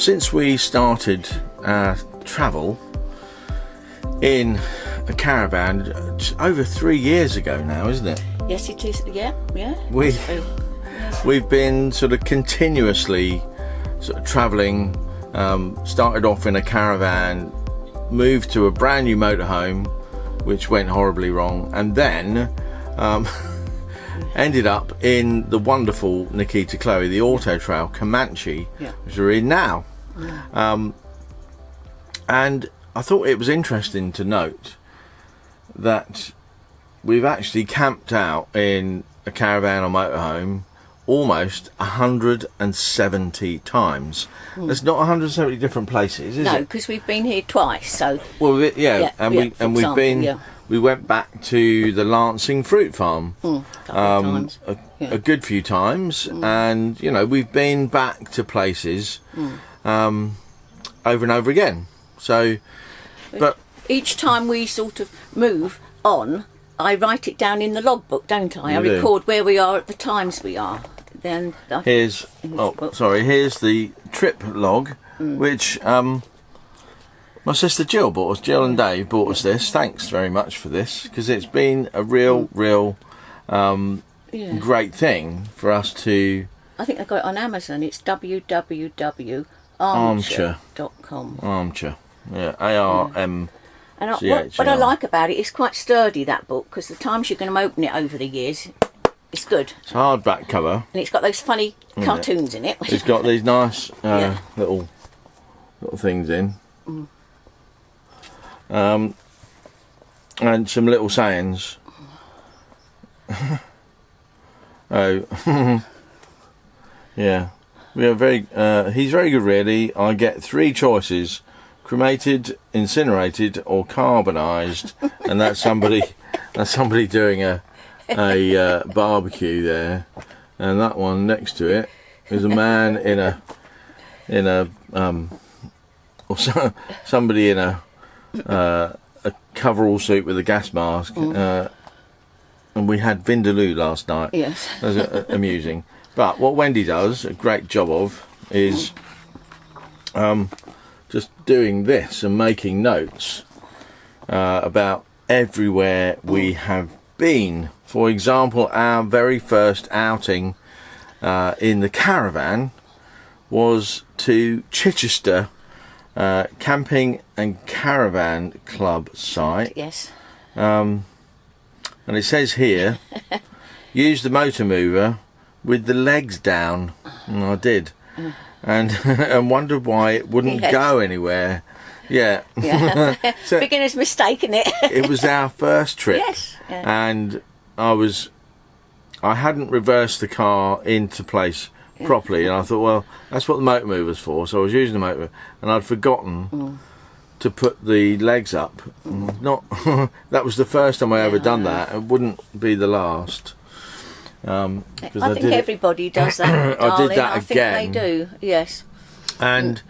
Since we started our travel in a caravan over 3 years ago now, isn't it? Yes, it is. Yeah. We've been sort of continuously sort of travelling. Started off in a caravan, moved to a brand new motorhome, which went horribly wrong, and then ended up in the wonderful Nikita Chloe, the Auto Trail Comanche, which we're in now. And I thought it was interesting to note that we've actually camped out in a caravan or motorhome almost 170 times. There's not 170 different places, is it? No, because we've been here twice. So we went back to the Lancing Fruit Farm a good few times, and you know, we've been back to places over and over again. So, but each time we sort of move on, I write it down in the logbook, don't I? I record where we are at the times we are. Then here's the trip log, which my sister Jill bought us. Jill and Dave bought us this. Thanks very much for this, because it's been a real great thing for us to. I think I got it on Amazon. It's www.armchair.com. Armchair, yeah, ARM. And what I like about it, it's quite sturdy, that book, because the times you're going to open it over the years, it's good. It's a hardback cover, and it's got those funny cartoons in it. It's got these nice little things in, and some little sayings. Oh, yeah, we are very. He's very good, really. I get 3 choices: cremated, incinerated, or carbonised, and that's somebody. That's somebody doing a barbecue there, and that one next to it is a man somebody in a coverall suit with a gas mask, and we had vindaloo last night. Yes, that was amusing. But what Wendy does a great job of is just doing this and making notes about everywhere we have been. For example, our very first outing in the caravan was to Chichester Camping and Caravan Club site. Yes. And it says here, use the motor mover with the legs down. And I did. And wondered why it wouldn't go anywhere. Yeah. So, beginner's mistake, isn't it? It was our first trip. Yes. Yeah. And I hadn't reversed the car into place properly, and I thought, well, that's what the motor mover's for. So I was using the motor mover, and I'd forgotten to put the legs up. Not that was the first time I ever done that. It wouldn't be the last. I think everybody does that. I did that again. I think they do. Yes. And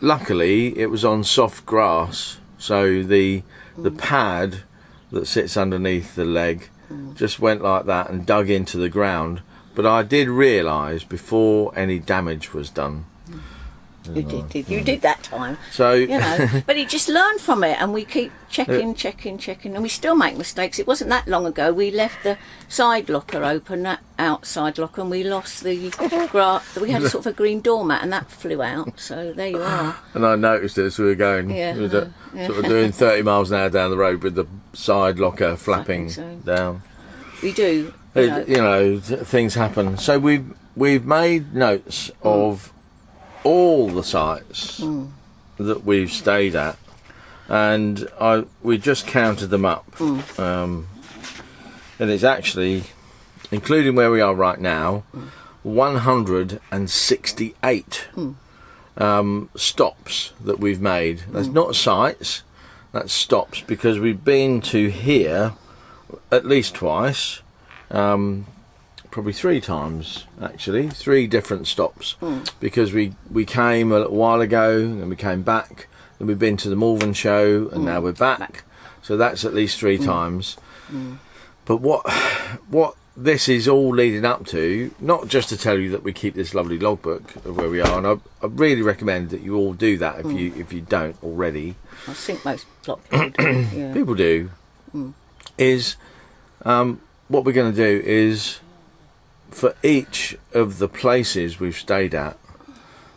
luckily, it was on soft grass, so the pad that sits underneath the leg just went like that and dug into the ground. But I did realise before any damage was done. You did that time. So you know, but you just learn from it, and we keep checking, and we still make mistakes. It wasn't that long ago we left the side locker open, that outside locker, and we lost the grass. We had a sort of a green doormat, and that flew out. So there you are. And I noticed it as we were going, sort of doing 30 miles an hour down the road with the side locker flapping down. We do. You know, things happen. So we've made notes of all the sites that we've stayed at, and we just counted them up, and it's actually, including where we are right now, 168 stops that we've made. That's not sites, that's stops, because we've been to here at least twice, probably 3 times actually, 3 different stops, because we came a little while ago and we came back, and we've been to the Malvern show, and now we're back. So that's at least 3 times. But what this is all leading up to, not just to tell you that we keep this lovely logbook of where we are, and I really recommend that you all do that if you don't already. I think most people do. Yeah. People do. Is what we're going to do is, for each of the places we've stayed at,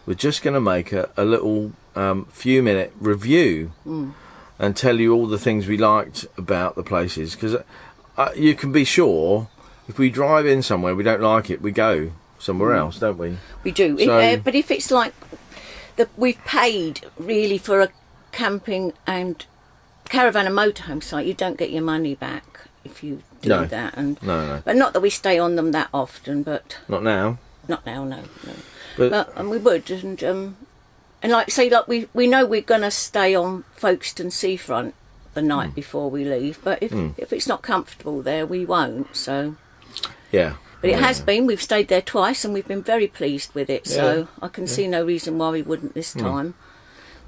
we're just going to make a little few-minute review and tell you all the things we liked about the places, because you can be sure if we drive in somewhere we don't like it, we go somewhere else, don't we? We do. So, But if it's like we've paid really for a camping and caravan and motorhome site, you don't get your money back if you do that. And no. But not that we stay on them that often, but Not now. not now, no. But And we would, and like say, like we know we're gonna stay on Folkestone seafront the night before we leave, but if it's not comfortable there, we won't. So, yeah. but it has been. We've stayed there twice, and we've been very pleased with it. So I can see no reason why we wouldn't this time.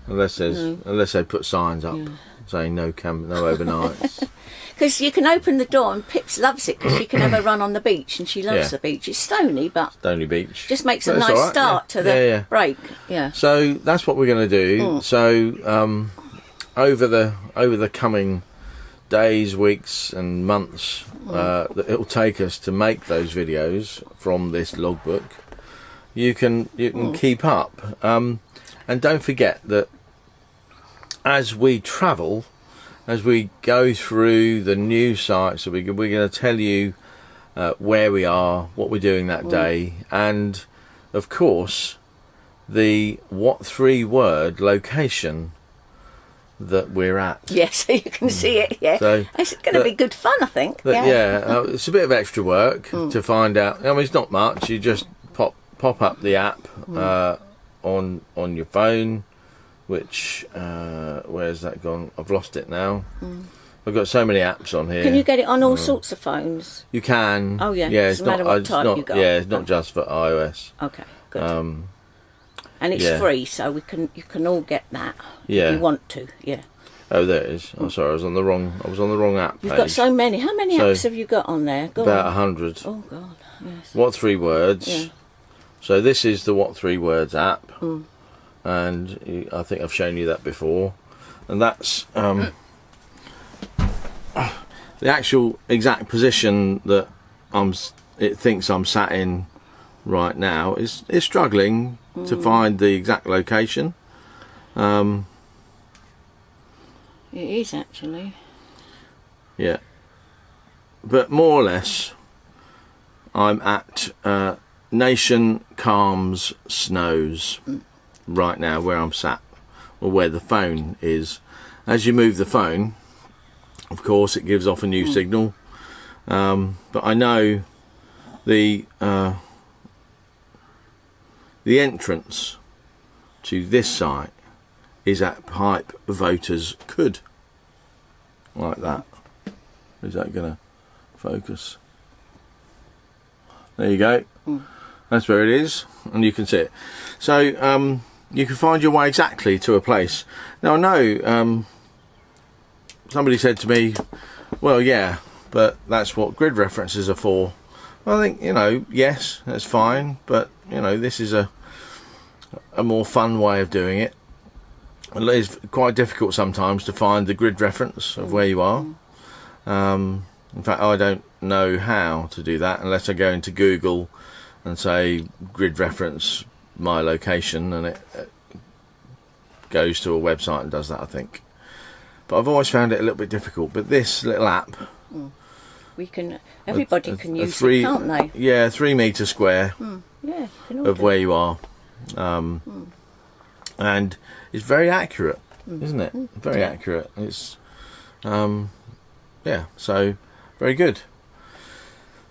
Unless they put signs up saying no overnights. Because you can open the door, and Pips loves it because she can have a run on the beach, and she loves the beach. It's stony, but Stony Beach. just makes a But it's nice all right, start to the break. Yeah. So that's what we're going to do. So over the coming days, weeks, and months that it'll take us to make those videos from this logbook, you can keep up. And don't forget that as we travel, as we go through the new sites, we're going to tell you where we are, what we're doing that day, and of course the what 3-word location that we're at. Yes, so you can see it. Yeah, So it's going to be good fun, I think. It's a bit of extra work to find out. I mean, it's not much. You just pop up the app on your phone, which where's that gone? I've lost it now. I've got so many apps on here. Can you get it on all sorts of phones? You can. Oh yeah. Yeah, Doesn't matter what type you got. Yeah, it's not just for iOS. Okay, good. And it's free, so you can all get that if you want to. Yeah. Oh, there it is. I'm sorry, I was on the wrong app page. You've got so many. How many apps have you got on there? Go about on. 100. Oh God, yes. What 3 words? Yeah. So this is the What 3 Words app, and I think I've shown you that before, and that's the actual exact position that it thinks I'm sat in right now is struggling to find the exact location. It is actually. Yeah, but more or less, I'm at Nation Calms Snows right now, where I'm sat, or where the phone is. As you move the phone, of course, it gives off a new signal, but I know the entrance to this site is at Pipe Voters Could, like that. Is that going to focus? There you go. That's where it is, and you can see it. So you can find your way exactly to a place. Now I know somebody said to me, well, yeah, but that's what grid references are for. Well, I think, yes, that's fine, but this is a more fun way of doing it. It is quite difficult sometimes to find the grid reference of where you are. In fact, I don't know how to do that unless I go into Google and say grid reference my location, and it goes to a website and does that, I think. But I've always found it a little bit difficult. But this little app, everybody can use it, can't they? Yeah, 3 metre square Yeah, of where you are, and it's very accurate, isn't it? Very accurate. It's so very good.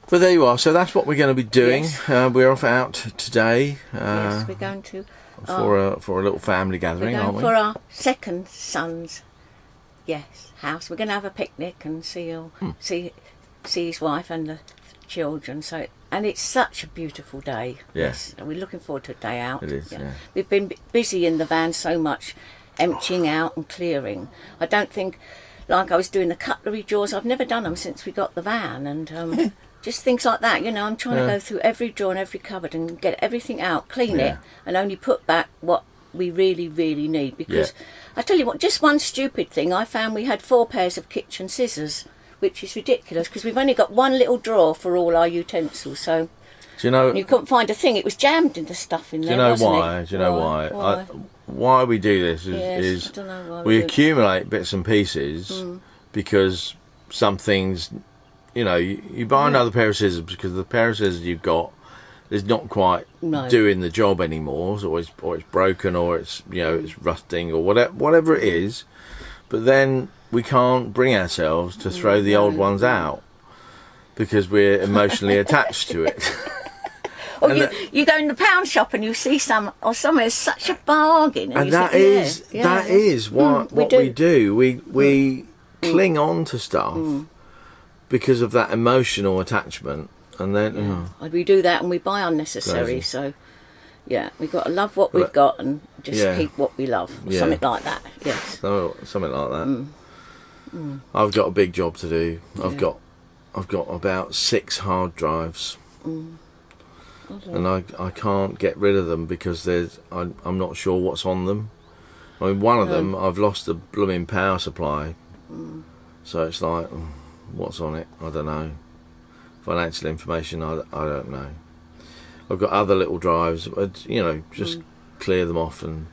But there you are. So that's what we're going to be doing. Yes. We're off out today. Yes, we're going to for a little family gathering, we're going aren't we? for our second son's house. We're going to have a picnic and see his wife and the children. So and it's such a beautiful day. Yes, we're looking forward to a day out. It is. Yeah. We've been busy in the van so much, emptying out and clearing. I don't think, like I was doing the cutlery drawers. I've never done them since we got the van, and just things like that. You know, I'm trying to go through every drawer and every cupboard and get everything out, clean it, and only put back what we really, really need. Because I tell you what, just one stupid thing, I found we had 4 pairs of kitchen scissors, which is ridiculous because we've only got one little drawer for all our utensils. So Do you know? you couldn't find a thing. It was jammed into stuff in there. Do you know wasn't why? It? Do you know why? Why we do this is I don't know why we do. accumulate bits and pieces because some things, you know, you buy another pair of scissors because the pair of scissors you've got is not quite doing the job anymore, or it's broken, or it's, you know, it's rusting, or whatever it is. But then we can't bring ourselves to throw the old ones out because we're emotionally attached to it. Or you go in the pound shop and you see some, or somewhere is such a bargain. And you that think, is what we do. We cling on to stuff because of that emotional attachment, and then we do that and we buy unnecessary. Crazy. So we've got to love what we've got and just keep what we love. Something like that. Yes. So, something like that. I've got a big job to do. I've got about 6 hard drives. And I can't get rid of them because I'm not sure what's on them. I mean, one of them, I've lost the blooming power supply. So it's like, what's on it? I don't know. Financial information, I don't know. I've got other little drives, but, you know, just clear them off and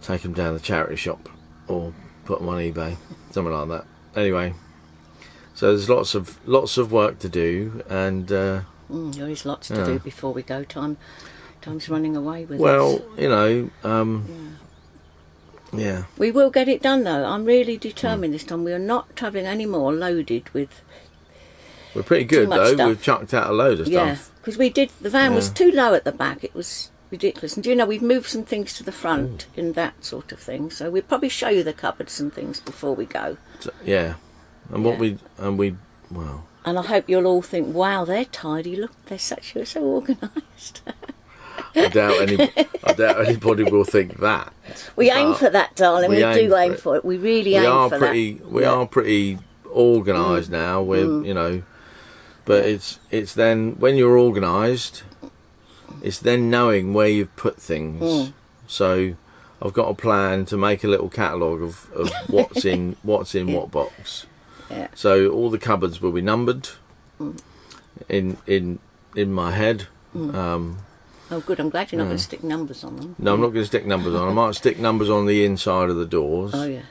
take them down the charity shop or put them on eBay, something like that. Anyway, so there's lots of work to do, and there is lots to do before we go. Time's running away with us. Well, you know, we will get it done though. I'm really determined this time. We are not travelling any more loaded with. We're pretty good though. Stuff. We've chucked out a load of stuff. Yeah, because the van was too low at the back. It was ridiculous. And do you know, we've moved some things to the front and that sort of thing. So we'll probably show you the cupboards and things before we go. So, and well. And I hope you'll all think, wow, they're tidy. Look, they're so organised. I doubt anybody will think that. We aim for that, darling. We do aim for it. We really aim for that. We are pretty organised now. We're you know, but it's then when you're organised, it's then knowing where you've put things. So I've got a plan to make a little catalogue of what's in what box. Yeah. So all the cupboards will be numbered in my head. Oh, good. I'm glad you're not going to stick numbers on them. No, I'm not going to stick numbers on. I might stick numbers on the inside of the doors. Oh yeah,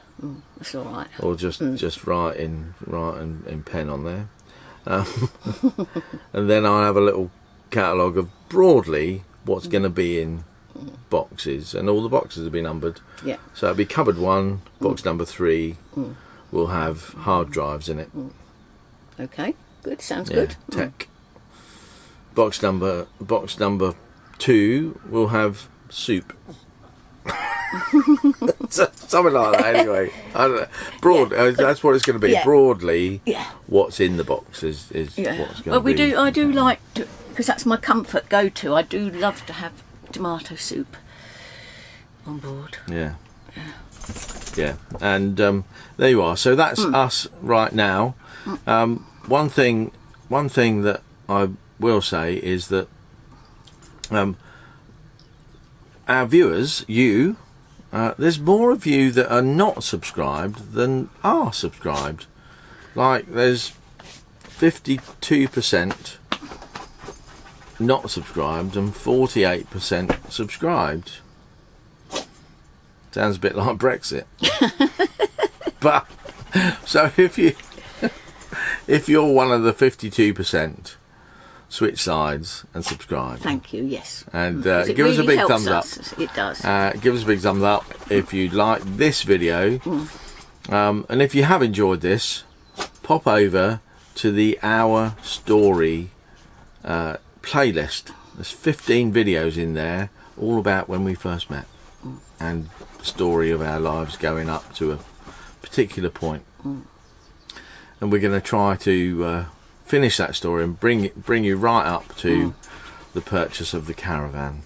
that's all right. Or just write in pen on there, and then I'll have a little catalogue of broadly what's going to be in boxes, and all the boxes will be numbered. Yeah. So it'll be cupboard 1, box number 3. Will have hard drives in it. Okay, good. Sounds good. Tech. Box number 2 will have soup. Something like that. Anyway, I don't know. That's what it's going to be. Yeah. Broadly, what's in the box is what's going to be. I do like to, because that's my comfort go-to. I do love to have tomato soup on board. Yeah. And there you are. So that's us right now. One thing that I will say is that our viewers, there's more of you that are not subscribed than are subscribed. Like there's 52% not subscribed and 48% subscribed. Sounds a bit like Brexit. But so if you're one of the 52%, switch sides and subscribe. Thank you. Yes. And give us a big thumbs up. It does. Give us a big thumbs up if you like this video. And if you have enjoyed this, pop over to the Our Story playlist. There's 15 videos in there, all about when we first met and the story of our lives going up to a particular point. And we're going to try to finish that story and bring you right up to the purchase of the caravan.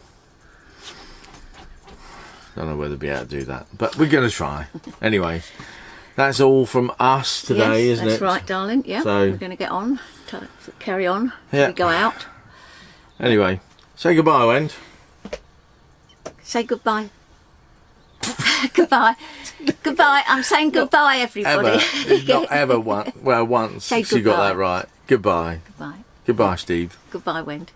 Don't know whether we'll be able to do that, but we're going to try. Anyway, that's all from us today, yes, isn't that's it? right, darling. Yeah, So- we're going to get on, carry on. Yeah. We go out. Anyway, say goodbye, Wend. Say goodbye. Goodbye. Goodbye. I'm saying goodbye, everybody. Ever. Not ever once. Well, once Say she got goodbye. that right. Goodbye. Goodbye. Goodbye, Steve. Goodbye, Wend.